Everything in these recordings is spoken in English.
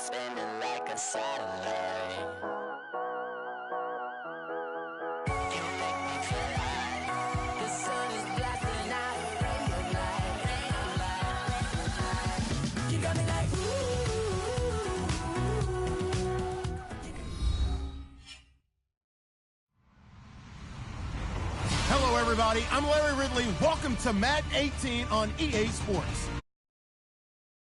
spinning like a satellite. You make me feel like the sun is blasting out a ray of light, ray of light. You got me like Hello, everybody. I'm Larry Ridley. Welcome to Madden 18 on EA Sports.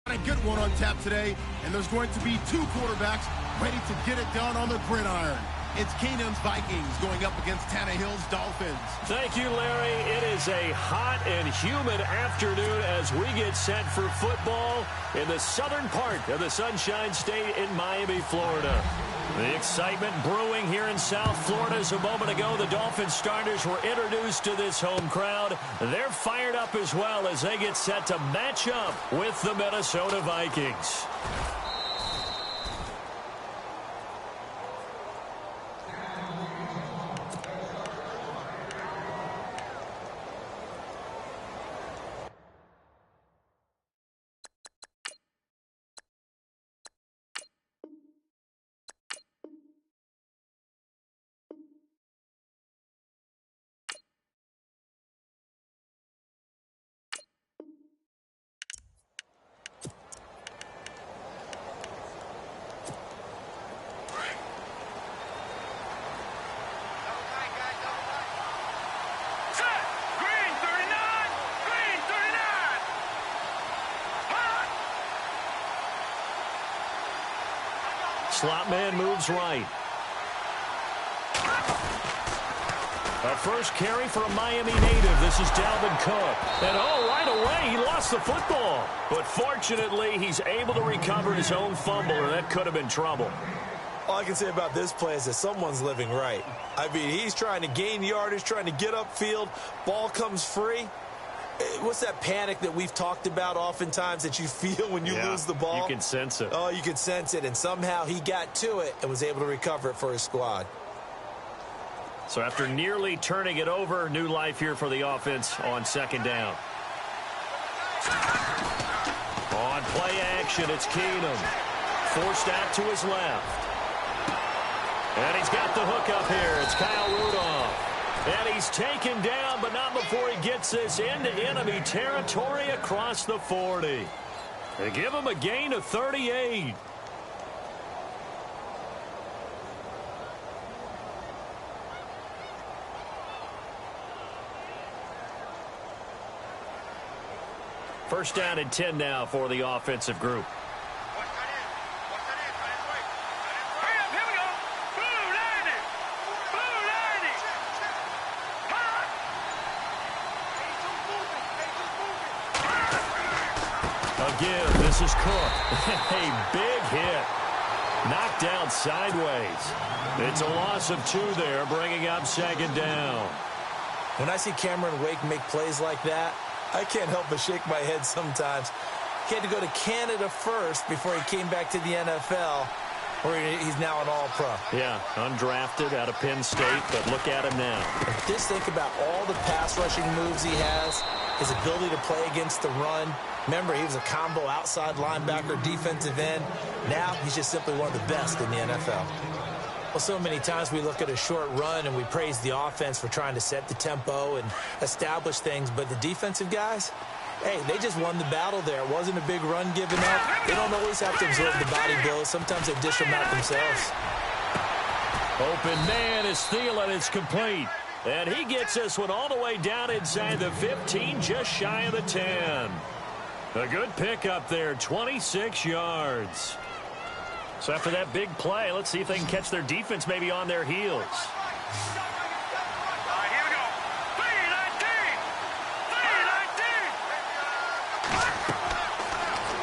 Got a good one on tap today, and there's going to be two quarterbacks ready to get it done on the gridiron. It's Keenum's Vikings going up against Tannehill's Dolphins. Thank you, Larry. It is a hot and humid afternoon as we get set for football in the southern part of the Sunshine State in Miami, Florida. The excitement brewing here in South Florida. As a moment ago, the Dolphins starters were introduced to this home crowd. They're fired up as well as they get set to match up with the Minnesota Vikings. Slot man moves right. A first carry for a Miami native. This is Dalvin Cook. And right away, he lost the football. But fortunately, he's able to recover his own fumble, or that could have been trouble. All I can say about this play is that someone's living right. I mean, he's trying to gain yardage, trying to get upfield. Ball comes free. What's that panic that we've talked about oftentimes that you feel when you lose the ball? You can sense it. Oh, you can sense it, and somehow he got to it and was able to recover it for his squad. So after nearly turning it over, new life here for the offense on second down. On play action, it's Keenum. Forced out to his left. And he's got the hook up here. It's Kyle Rudolph. And he's taken down, but not before he gets this into enemy territory across the 40. They give him a gain of 38. First down and 10 now for the offensive group. Again, this is Cook. A big hit. Knocked down sideways. It's a loss of 2 there, bringing up second down. When I see Cameron Wake make plays like that, I can't help but shake my head sometimes. He had to go to Canada first before he came back to the NFL, where he's now an all-pro. Yeah, undrafted out of Penn State, but look at him now. Just think about all the pass rushing moves he has, his ability to play against the run. Remember, he was a combo outside linebacker, defensive end. Now he's just simply one of the best in the NFL. Well, so many times we look at a short run and we praise the offense for trying to set the tempo and establish things, but the defensive guys, hey, they just won the battle there. It wasn't a big run given up. They don't always have to absorb the body blows. Sometimes they dish them out themselves. Open man is Thielen. It's complete. And he gets this one all the way down inside the 15, just shy of the 10. A good pickup there, 26 yards. So after that big play, let's see if they can catch their defense maybe on their heels.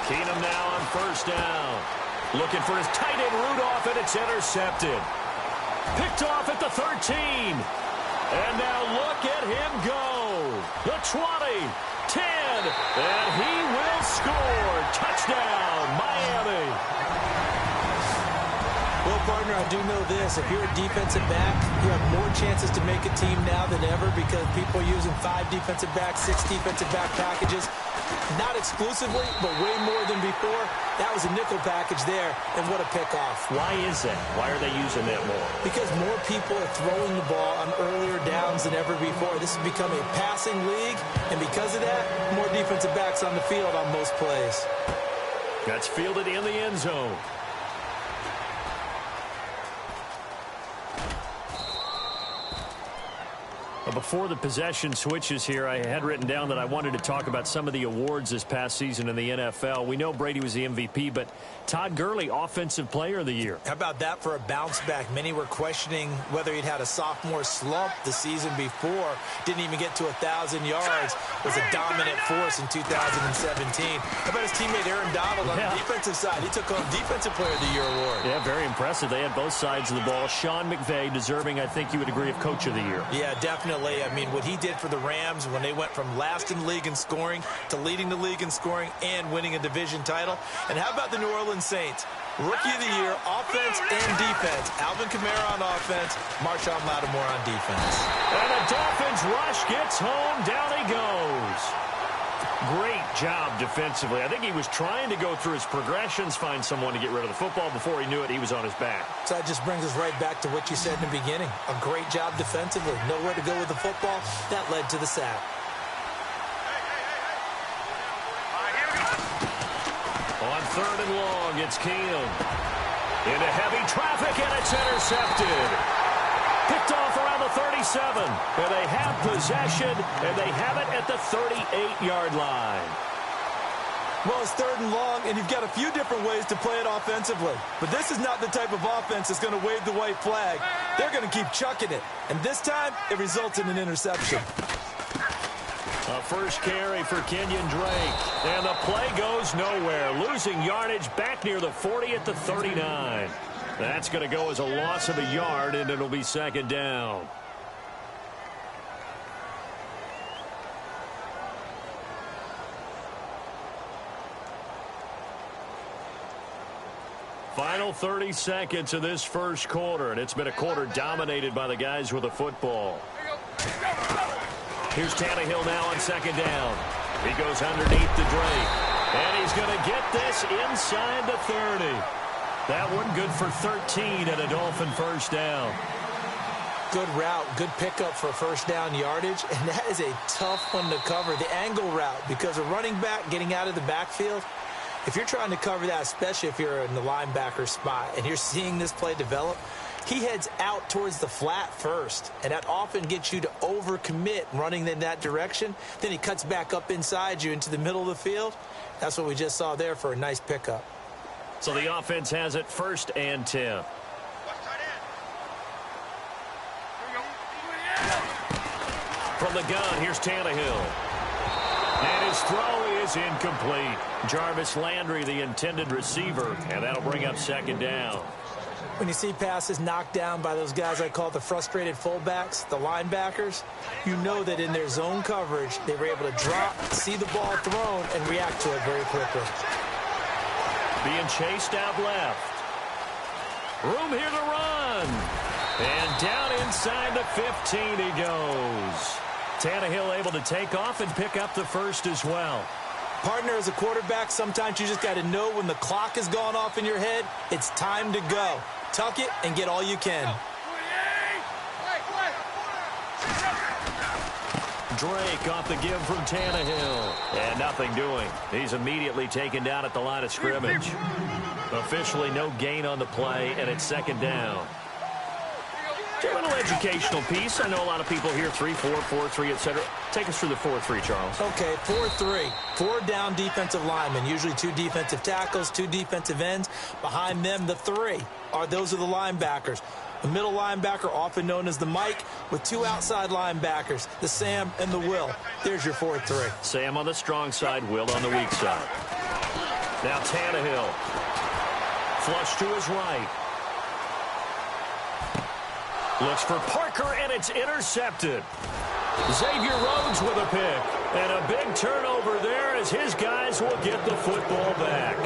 Keenum now on first down. Looking for his tight end Rudolph, and it's intercepted. Picked off at the 13. And now look at him go. The 20, 10, and he will score. Touchdown, Miami. Well, partner, I do know this. If you're a defensive back, you have more chances to make a team now than ever because people are using 5 defensive backs, 6 defensive back packages. Not exclusively, but way more than before. That was a nickel package there, and what a pickoff. Why is that? Why are they using that more? Because more people are throwing the ball on earlier downs than ever before. This has become a passing league, and because of that, more defensive backs on the field on most plays. That's fielded in the end zone. Before the possession switches here, I had written down that I wanted to talk about some of the awards this past season in the NFL. We know Brady was the MVP, but Todd Gurley, Offensive Player of the Year. How about that for a bounce back? Many were questioning whether he'd had a sophomore slump the season before. Didn't even get to 1,000 yards. Was a dominant force in 2017. How about his teammate Aaron Donald on the defensive side? He took home Defensive Player of the Year award. Yeah, very impressive. They had both sides of the ball. Sean McVay deserving, I think you would agree, of Coach of the Year. Yeah, definitely. I mean, what he did for the Rams when they went from last in the league in scoring to leading the league in scoring and winning a division title. And how about the New Orleans Saints? Rookie of the Year, offense and defense. Alvin Kamara on offense, Marshawn Lattimore on defense. And the Dolphins rush gets home. Down he goes. Great job defensively. I think he was trying to go through his progressions, find someone to get rid of the football. Before he knew it, he was on his back. So that just brings us right back to what you said in the beginning. A great job defensively. Nowhere to go with the football. That led to the sack. On 3rd and long, it's Keenum. Into heavy traffic, and it's intercepted. Picked off around the 37. And they have possession, and they have it at the 38-yard line. Well, it's 3rd and long, and you've got a few different ways to play it offensively. But this is not the type of offense that's going to wave the white flag. They're going to keep chucking it. And this time, it results in an interception. A first carry for Kenyon Drake. And the play goes nowhere. Losing yardage back near the 40 at the 39. That's going to go as a loss of a yard, and it'll be 2nd down. Final 30 seconds of this first quarter, and it's been a quarter dominated by the guys with the football. Here's Tannehill now on 2nd down. He goes underneath the Drake, and he's going to get this inside the 30. That one good for 13 and a Dolphin first down. Good route, good pickup for first down yardage, and that is a tough one to cover, the angle route, because a running back getting out of the backfield, if you're trying to cover that, especially if you're in the linebacker spot and you're seeing this play develop, he heads out towards the flat first, and that often gets you to overcommit running in that direction. Then he cuts back up inside you into the middle of the field. That's what we just saw there for a nice pickup. So the offense has it 1st and 10. From the gun, here's Tannehill. And his throw is incomplete. Jarvis Landry, the intended receiver, and that'll bring up 2nd down. When you see passes knocked down by those guys I call the frustrated fullbacks, the linebackers, you know that in their zone coverage, they were able to drop, see the ball thrown, and react to it very quickly. Being chased out left. Room here to run. And down inside the 15 he goes. Tannehill able to take off and pick up the first as well. Partner, as a quarterback, sometimes you just got to know when the clock has gone off in your head, it's time to go. Tuck it and get all you can. Drake off the give from Tannehill. And nothing doing. He's immediately taken down at the line of scrimmage. Officially no gain on the play, and it's 2nd down. A little educational piece. I know a lot of people here, 3-4, 4-3, etc. Take us through the 4-3, Charles. Okay, 4-3. 4 down defensive linemen, usually 2 defensive tackles, 2 defensive ends. Behind them, the 3 those are the linebackers. The middle linebacker, often known as the Mike, with 2 outside linebackers, the Sam and the Will. There's your 4-3. Sam on the strong side, Will on the weak side. Now Tannehill. Flush to his right. Looks for Parker, and it's intercepted. Xavier Rhodes with a pick. And a big turnover there as his guys will get the football back.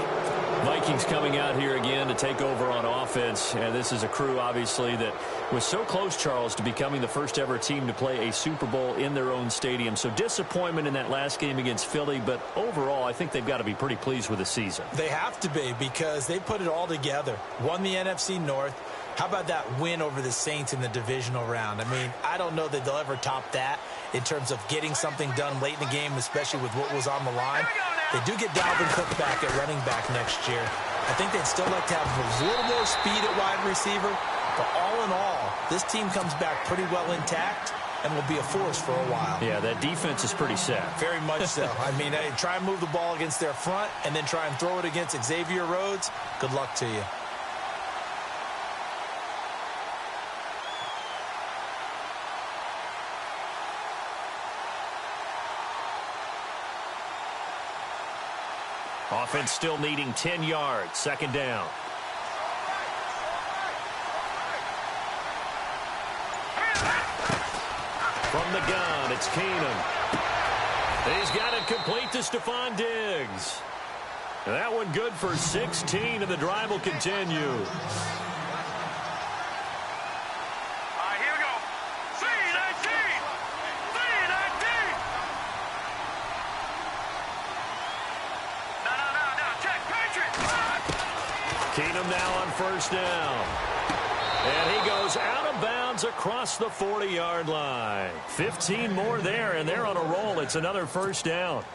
Vikings coming out here again to take over on offense, and this is a crew, obviously, that was so close, Charles, to becoming the first-ever team to play a Super Bowl in their own stadium. So disappointment in that last game against Philly, but overall, I think they've got to be pretty pleased with the season. They have to be, because they put it all together. Won the NFC North. How about that win over the Saints in the divisional round? I mean, I don't know that they'll ever top that in terms of getting something done late in the game, especially with what was on the line. They do get Dalvin Cook back at running back next year. I think they'd still like to have a little more speed at wide receiver. But all in all, this team comes back pretty well intact and will be a force for a while. Yeah, that defense is pretty set. Very much so. I mean, try and move the ball against their front and then try and throw it against Xavier Rhodes. Good luck to you. Offense still needing 10 yards. Second down. From the gun, it's Keenum. He's got it complete to Stephon Diggs. That one good for 16, and the drive will continue. Keenum now on first down. And he goes out of bounds across the 40-yard line. 15 more there, and they're on a roll. It's another first down.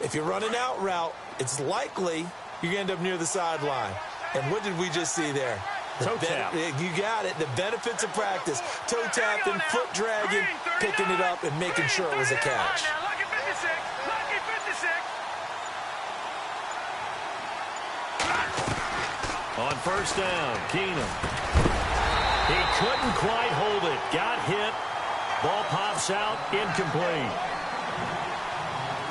If you're running out route, it's likely you're going to end up near the sideline. And what did we just see there? Toe tap. You got it. The benefits of practice. Toe tapping, foot dragging, picking it up, and making sure it was a catch. On first down, Keenum. He couldn't quite hold it. Got hit. Ball pops out, incomplete.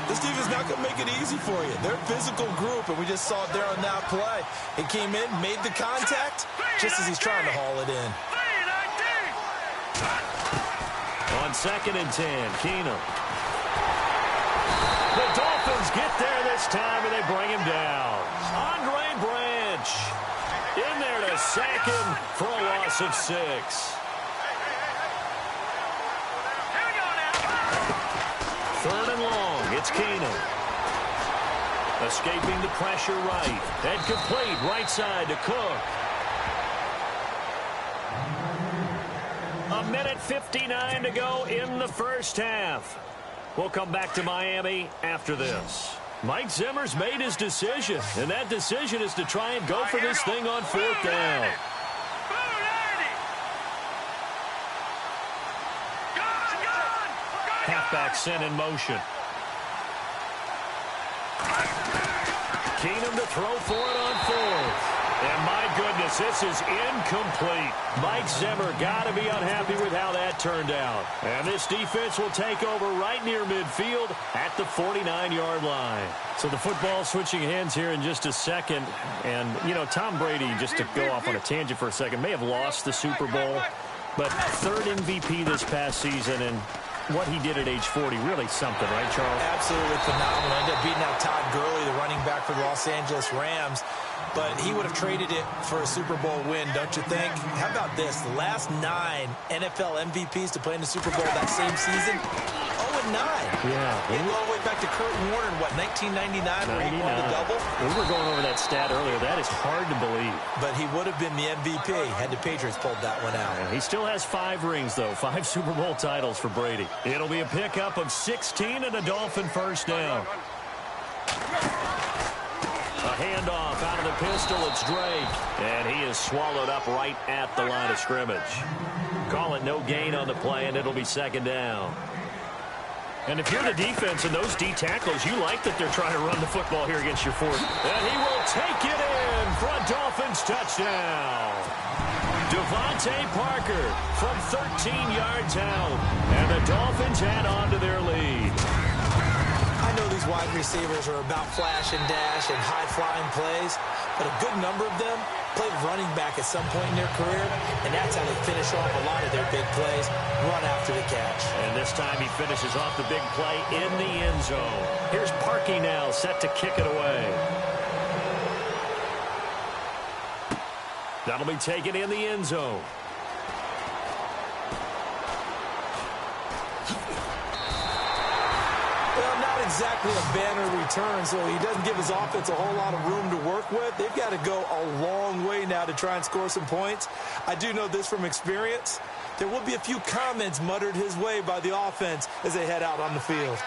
This team is not going to make it easy for you. They're a physical group, and we just saw it there on that play. He came in, made the contact, just as he's trying to haul it in. On second and 10, Keenum. The Dolphins get there this time, and they bring him down. Andre Branch in there to sack him for a loss of 6. Third and long, it's Keenum. Escaping the pressure right. And complete right side to Cook. 1:59 to go in the first half. We'll come back to Miami after this. Mike Zimmer's made his decision, and that decision is to try and go for this thing on fourth down. Halfback sent in motion. Keenum to throw for it on fourth. And my goodness, this is incomplete. Mike Zimmer got to be unhappy with how that turned out. And this defense will take over right near midfield at the 49-yard line. So the football switching hands here in just a second. And, you know, Tom Brady, just to go off on a tangent for a second, may have lost the Super Bowl. But third MVP this past season, and what he did at age 40, really something, right, Charles? Absolutely phenomenal. Ended up beating out Todd Gurley, the running back for the Los Angeles Rams. But he would have traded it for a Super Bowl win, don't you think? How about this? The last 9 NFL MVPs to play in the Super Bowl that same season, 0-9. Yeah. You go all the way back to Kurt Warner in, what, 1999, where he won the double? We were going over that stat earlier. That is hard to believe. But he would have been the MVP had the Patriots pulled that one out. Yeah, he still has 5 rings, though. 5 Super Bowl titles for Brady. It'll be a pickup of 16 and a Dolphin first down. A handoff out of the pistol. It's Drake. And he is swallowed up right at the line of scrimmage. Call it no gain on the play, and it'll be second down. And if you're the defense and those D tackles, you like that they're trying to run the football here against your fourth. And he will take it in for a Dolphins touchdown. Devontae Parker from 13 yards out. And the Dolphins add on to their lead. I know these wide receivers are about flash and dash and high-flying plays, but a good number of them played running back at some point in their career, and that's how they finish off a lot of their big plays, run after the catch. And this time he finishes off the big play in the end zone. Here's Parkey now, set to kick it away. That'll be taken in the end zone. Well, not exactly a banner return, so he doesn't give his offense a whole lot of room to work with. They've got to go a long way now to try and score some points. I do know this from experience. There will be a few comments muttered his way by the offense as they head out on the field.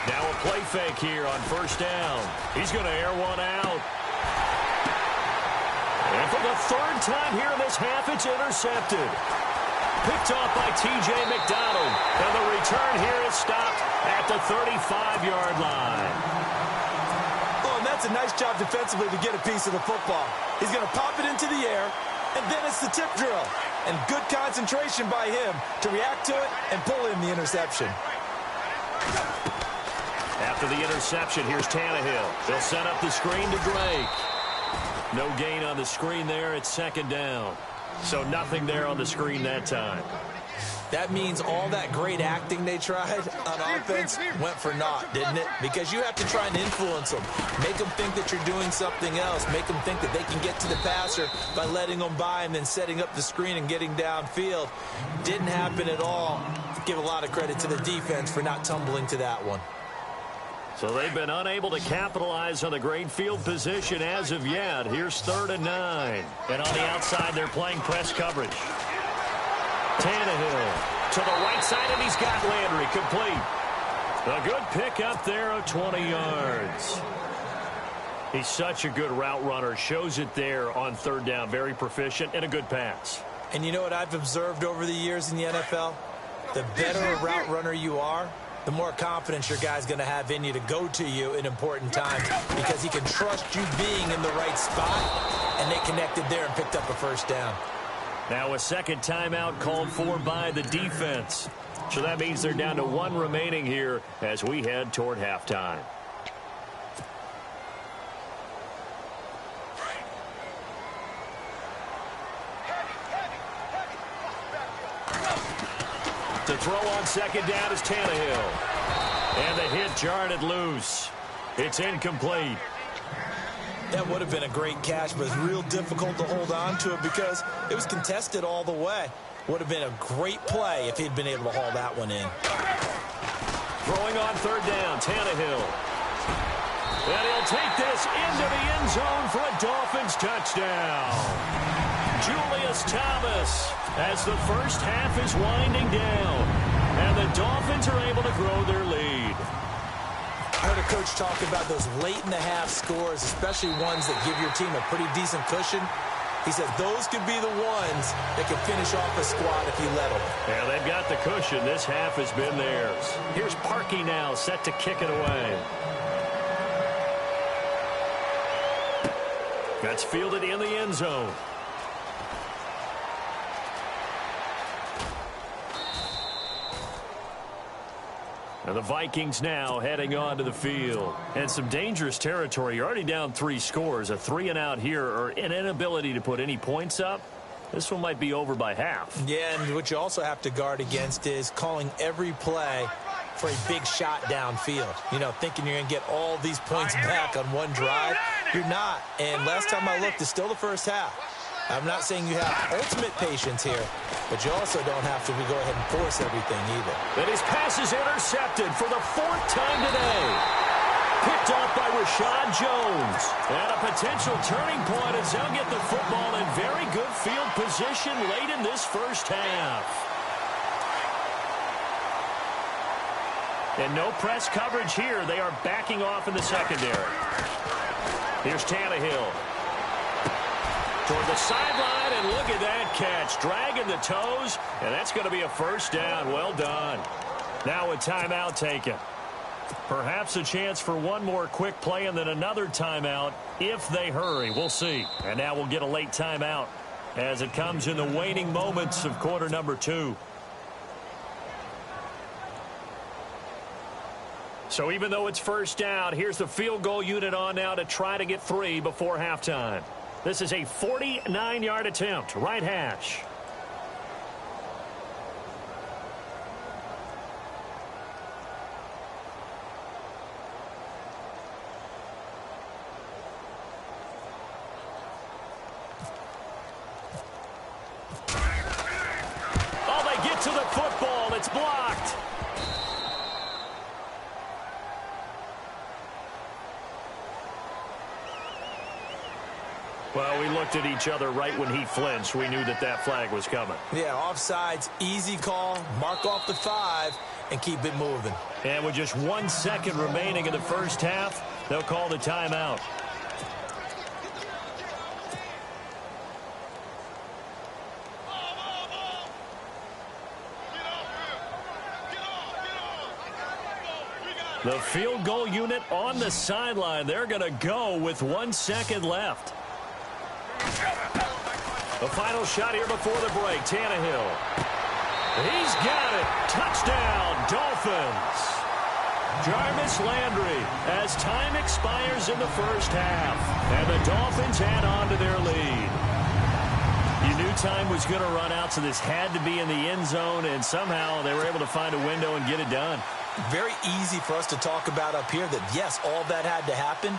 Now a play fake here on first down. He's going to air one out. And for the third time here in this half, it's intercepted. Picked off by T.J. McDonald. And the return here is stopped at the 35-yard line. Oh, and that's a nice job defensively to get a piece of the football. He's going to pop it into the air, and then it's the tip drill. And good concentration by him to react to it and pull in the interception. After the interception, here's Tannehill. They'll set up the screen to Drake. No gain on the screen there. It's second down. So nothing there on the screen that time. That means all that great acting they tried on offense went for naught, didn't it? Because you have to try and influence them. Make them think that you're doing something else. Make them think that they can get to the passer by letting them by and then setting up the screen and getting downfield. Didn't happen at all. Give a lot of credit to the defense for not tumbling to that one. So they've been unable to capitalize on the great field position as of yet. Here's 3rd and 9. And on the outside, they're playing press coverage. Tannehill to the right side, and he's got Landry complete. A good pick up there of 20 yards. He's such a good route runner. Shows it there on 3rd down. Very proficient and a good pass. And you know what I've observed over the years in the NFL? The better a route runner you are, the more confidence your guy's going to have in you to go to you in important times because he can trust you being in the right spot, and they connected there and picked up a first down. Now a second timeout called for by the defense. So that means they're down to 1 remaining here as we head toward halftime. To throw on second down is Tannehill. And the hit jarred it loose. It's incomplete. That would have been a great catch, but it's real difficult to hold on to it because it was contested all the way. Would have been a great play if he'd been able to haul that one in. Throwing on 3rd down, Tannehill. And he'll take this into the end zone for a Dolphins touchdown. Julius Thomas as the first half is winding down. And the Dolphins are able to grow their lead. I heard a coach talk about those late-in-the-half scores, especially ones that give your team a pretty decent cushion. He said those could be the ones that can finish off a squad if you let them. Yeah, they've got the cushion. This half has been theirs. Here's Parkey now, set to kick it away. That's fielded in the end zone. And the Vikings now heading onto the field. And some dangerous territory. You're already down 3 scores. A 3-and-out here or an inability to put any points up. This one might be over by half. Yeah, and what you also have to guard against is calling every play for a big shot downfield. You know, thinking you're going to get all these points back on one drive. You're not. And last time I looked, it's still the first half. I'm not saying you have ultimate patience here, but you also don't have to go ahead and force everything either. And his pass is intercepted for the 4th time today. Picked off by Rashad Jones. And a potential turning point as they'll get the football in very good field position late in this first half. And no press coverage here. They are backing off in the secondary. Here's Tannehill. Toward the sideline, and look at that catch. Dragging the toes, and that's going to be a first down. Well done. Now a timeout taken. Perhaps a chance for one more quick play and then another timeout if they hurry. We'll see. And now we'll get a late timeout as it comes in the waning moments of quarter number 2. So even though it's first down, here's the field goal unit on now to try to get 3 before halftime. This is a 49-yard attempt, right hash. It's blocked. Well, we looked at each other right when he flinched. We knew that that flag was coming. Yeah, offsides, easy call. Mark off the 5 and keep it moving. And with just 1 second remaining in the first half, they'll call the timeout. The field goal unit on the sideline. They're going to go with 1 second left. The final shot here before the break. Tannehill. He's got it. Touchdown, Dolphins. Jarvis Landry as time expires in the first half. And the Dolphins add on to their lead. You knew time was going to run out, so this had to be in the end zone, and somehow they were able to find a window and get it done. Very easy for us to talk about up here that, yes, all that had to happen.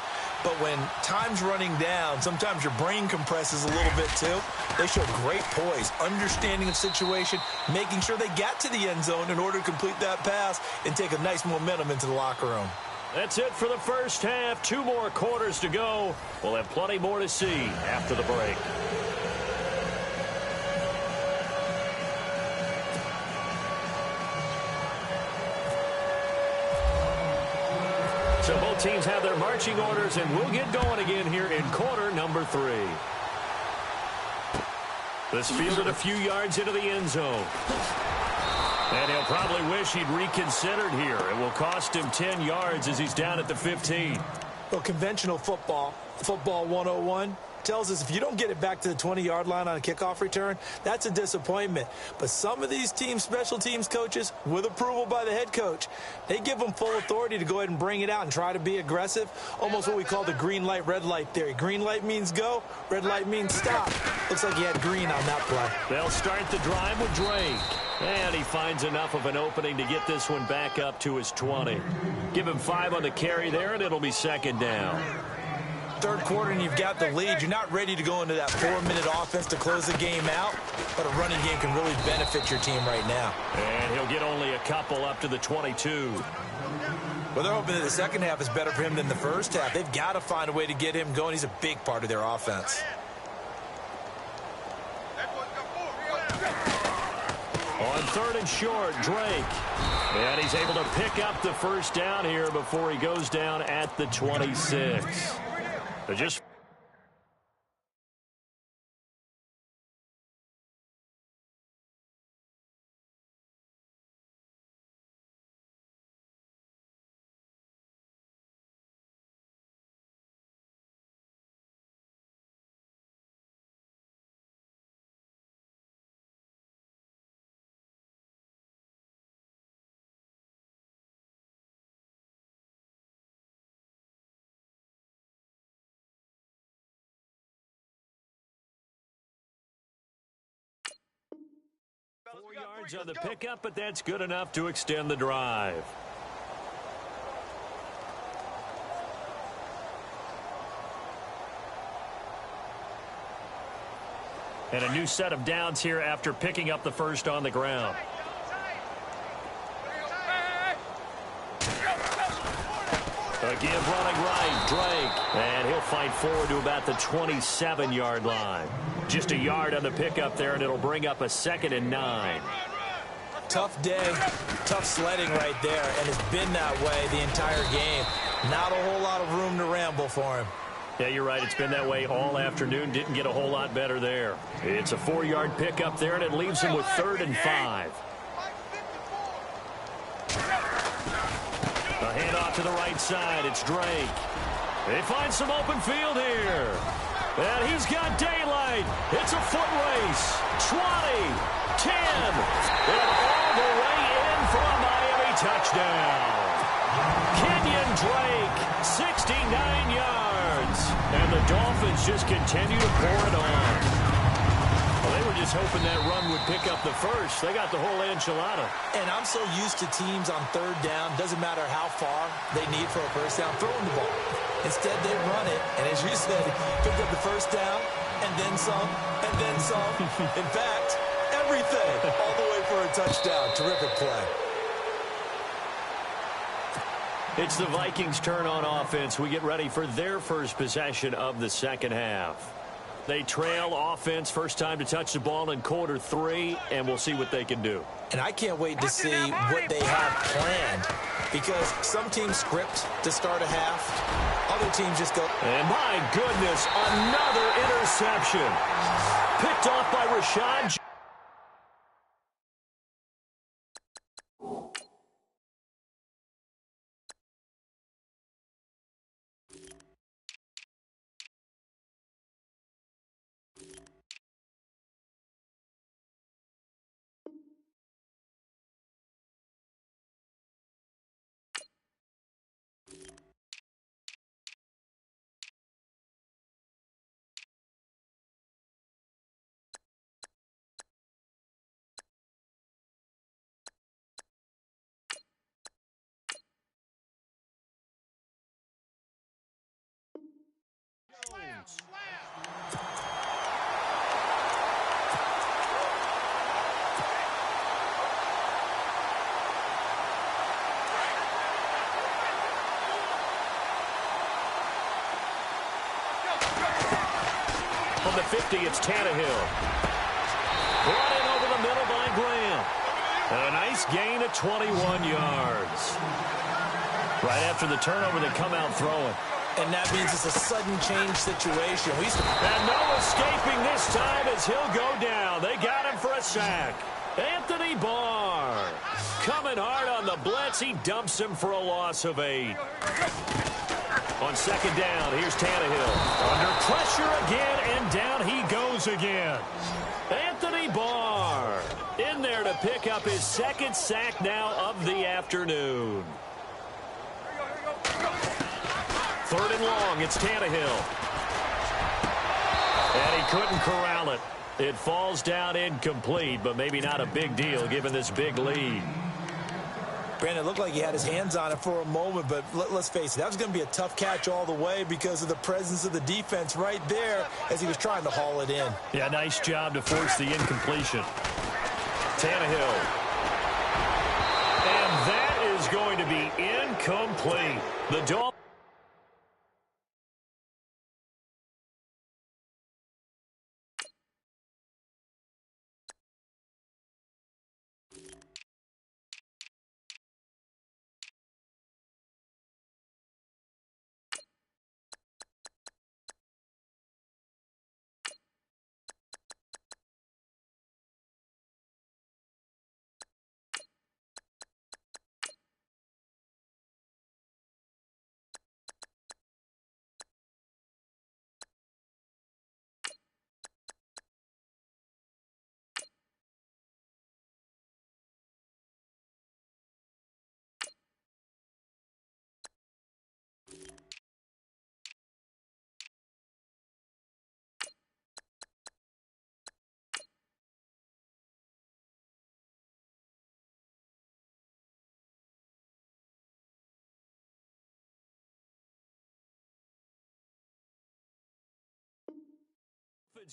But when time's running down, sometimes your brain compresses a little bit too. They showed great poise, understanding of situation, making sure they got to the end zone in order to complete that pass and take a nice momentum into the locker room. That's it for the first half. 2 more quarters to go. We'll have plenty more to see after the break. So both teams have their marching orders, and we'll get going again here in quarter number 3. This fielded a few yards into the end zone. And he'll probably wish he'd reconsidered here. It will cost him 10 yards as he's down at the 15. Well, conventional football 101, tells us if you don't get it back to the 20-yard line on a kickoff return, that's a disappointment. But some of these teams, special teams coaches, with approval by the head coach, they give them full authority to go ahead and bring it out and try to be aggressive, almost what we call the green light, red light theory. Green light means go, red light means stop. Looks like he had green on that play. They'll start the drive with Drake. And he finds enough of an opening to get this one back up to his 20. Give him 5 on the carry there, and it'll be second down. Third quarter and you've got the lead. You're not ready to go into that 4-minute offense to close the game out, but a running game can really benefit your team right now. And he'll get only a couple up to the 22. Well, they're hoping that the second half is better for him than the first half. They've got to find a way to get him going. He's a big part of their offense. On 3rd and short, Drake. And he's able to pick up the first down here before he goes down at the 26. So just Four yards on the pickup, but that's good enough to extend the drive. And a new set of downs here after picking up the first on the ground. Again, running right, Drake. And he'll fight forward to about the 27-yard line. Just a yard on the pickup there, and it'll bring up a 2nd and 9. Tough day, tough sledding right there, and it's been that way the entire game. Not a whole lot of room to ramble for him. Yeah, you're right. It's been that way all afternoon. Didn't get a whole lot better there. It's a 4-yard pickup there, and it leaves him with 3rd and 5. A handoff to the right side. It's Drake. They find some open field here. And he's got daylight. It's a foot race. 20, 10, and all the way in for a Miami touchdown. Kenyon Drake, 69 yards. And the Dolphins just continue to pour it on. Well, they were just hoping that run would pick up the first. They got the whole enchilada. And I'm so used to teams on 3rd down, doesn't matter how far they need for a first down, throwing the ball. Instead, they run it, and as you said, picked up the first down, and then some, and then some. In fact, everything, all the way for a a touchdown. Terrific play. It's the Vikings' turn on offense. We get ready for their first possession of the second half. They trail offense, first time to touch the ball in quarter 3, and we'll see what they can do. And I can't wait to see what they have planned, because some teams script to start a half. Other teams just go. And my goodness, another interception. Picked off by Rashad. From the 50, it's Tannehill. Brought in over the middle by Graham. And a nice gain of 21 yards. Right after the turnover, they come out throwing. And that means it's a sudden change situation. And no escaping this time as he'll go down. They got him for a sack. Anthony Barr coming hard on the blitz. He dumps him for a loss of 8. On second down, here's Tannehill. Under pressure again, and down he goes again. Anthony Barr in there to pick up his second sack now of the afternoon. Third and long, it's Tannehill. And he couldn't corral it. It falls down incomplete, but maybe not a big deal given this big lead. Brandon, it looked like he had his hands on it for a moment, but let's face it, that was going to be a tough catch all the way because of the presence of the defense right there as he was trying to haul it in. Yeah, nice job to force the incompletion. Tannehill. And that is going to be incomplete. The Dolphins.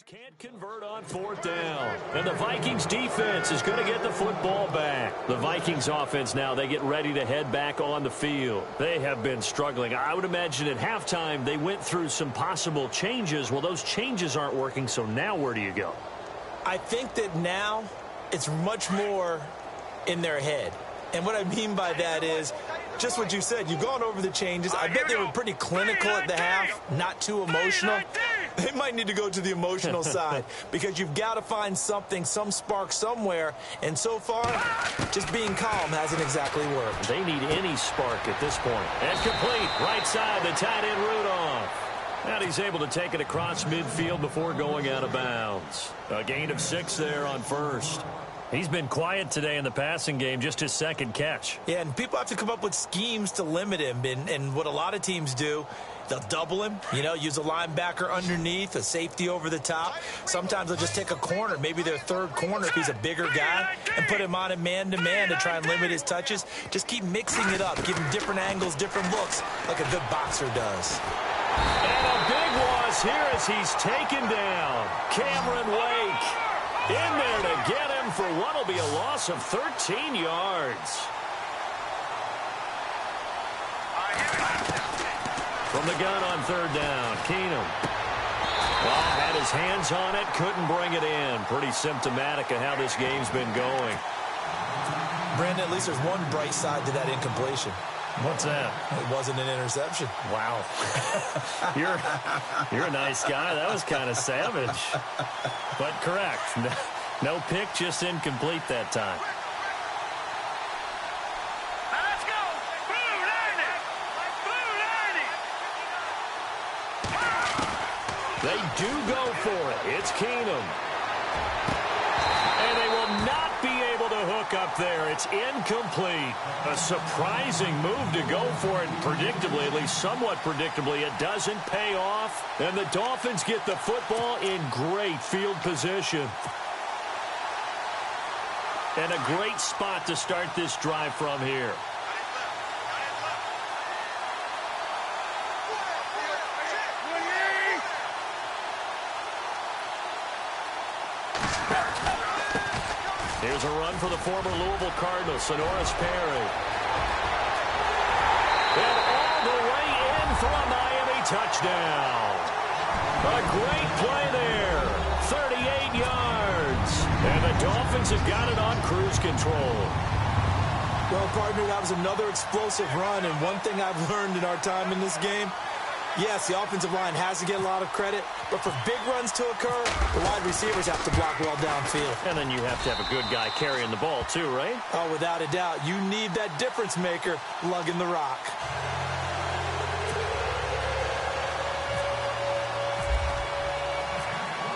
Can't convert on fourth down. And the Vikings defense is going to get the football back. The Vikings offense now, they get ready to head back on the field. They have been struggling. I would imagine at halftime they went through some possible changes. Well, those changes aren't working, so now where do you go? I think that now it's much more in their head. And what I mean by that is just what you said. You've gone over the changes. I bet they were pretty clinical at the half, not too emotional. They might need to go to the emotional side because you've got to find something, some spark somewhere. And so far, just being calm hasn't exactly worked. They need any spark at this point. And complete. Right side, the tight end Rudolph. And he's able to take it across midfield before going out of bounds. A gain of 6 there on first. He's been quiet today in the passing game, just his second catch. Yeah, and people have to come up with schemes to limit him. And what a lot of teams do, they'll double him, use a linebacker underneath, a safety over the top. Sometimes they'll just take a corner, maybe their third corner if he's a bigger guy, and put him on a man-to-man to try and limit his touches. Just keep mixing it up, give him different angles, different looks, like a good boxer does. And a big loss here as he's taken down. Cameron Wake. In there to get him for what will be a loss of 13 yards. From the gun on third down, Keenum. Well, had his hands on it, couldn't bring it in. Pretty symptomatic of how this game's been going. Brandon, at least there's one bright side to that incompletion. What's that? It wasn't an interception. Wow. You're a nice guy. That was kind of savage. But correct. No pick, just incomplete that time. Now let's go. Blue 90. Blue 90. They do go for it. It's Keenum. And they will not be able to hook up there. It's incomplete. A surprising move to go for it. Predictably, at least somewhat predictably, it doesn't pay off. And the Dolphins get the football in great field position. And a great spot to start this drive from here. Here's a run for the former Louisville Cardinal, Sonoris Perry. And all the way in for a Miami touchdown. A great play there. 38 yards. And the Dolphins have got it on cruise control. Well, partner, that was another explosive run, and one thing I've learned in our time in this game, yes, the offensive line has to get a lot of credit, but for big runs to occur, the wide receivers have to block well downfield. And then you have to have a good guy carrying the ball too, right? Oh, without a doubt. You need that difference maker lugging the rock.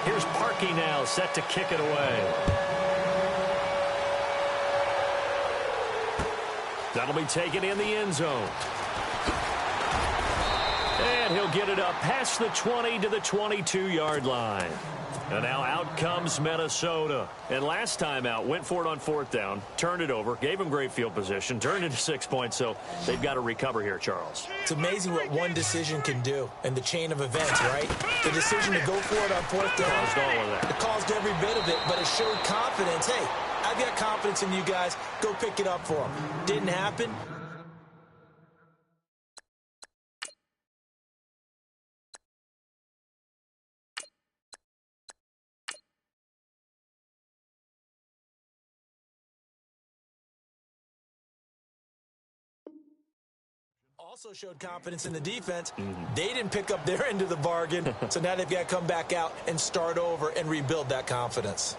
Here's Parkey now, set to kick it away. That'll be taken in the end zone. And he'll get it up past the 20 to the 22-yard line. And now out comes Minnesota. And last time out, went for it on fourth down, turned it over, gave him great field position, turned it to 6 points, so they've got to recover here, Charles. It's amazing what one decision can do in the chain of events, right? The decision to go for it on fourth down. Caused all of that. It caused every bit of it, but it showed confidence. Hey, I've got confidence in you guys. Go pick it up for them. Didn't happen. Also showed confidence in the defense. They didn't pick up their end of the bargain, so now they've got to come back out and start over and rebuild that confidence.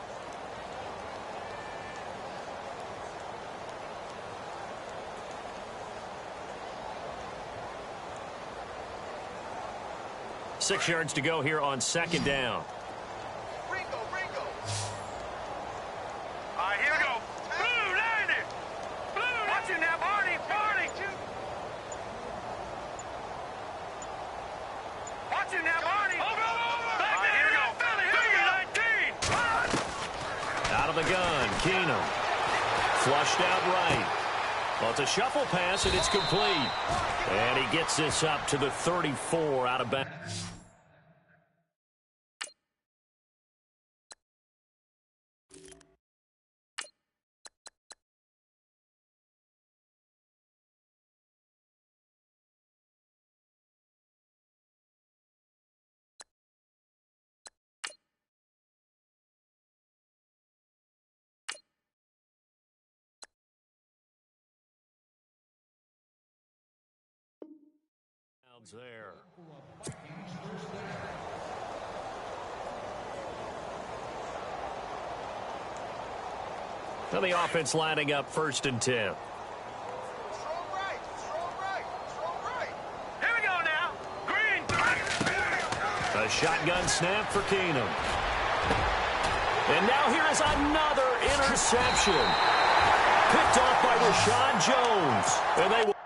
Six yards to go here on second down. Ringo. All right, here we go. Blue 90. Blue 90. Watch it now, Barney. Watch it now, Barney. Over. Back there, here we go. Blue 19. Out of the gun, Keenum. Flushed out right. Well, it's a shuffle pass, and it's complete. And he gets this up to the 34 out of bounds. There. Now the offense lining up 1st and 10. Strong right. Here we go now. Green. A shotgun snap for Keenum. And now here is another interception. Picked off by Rashad Jones. And they will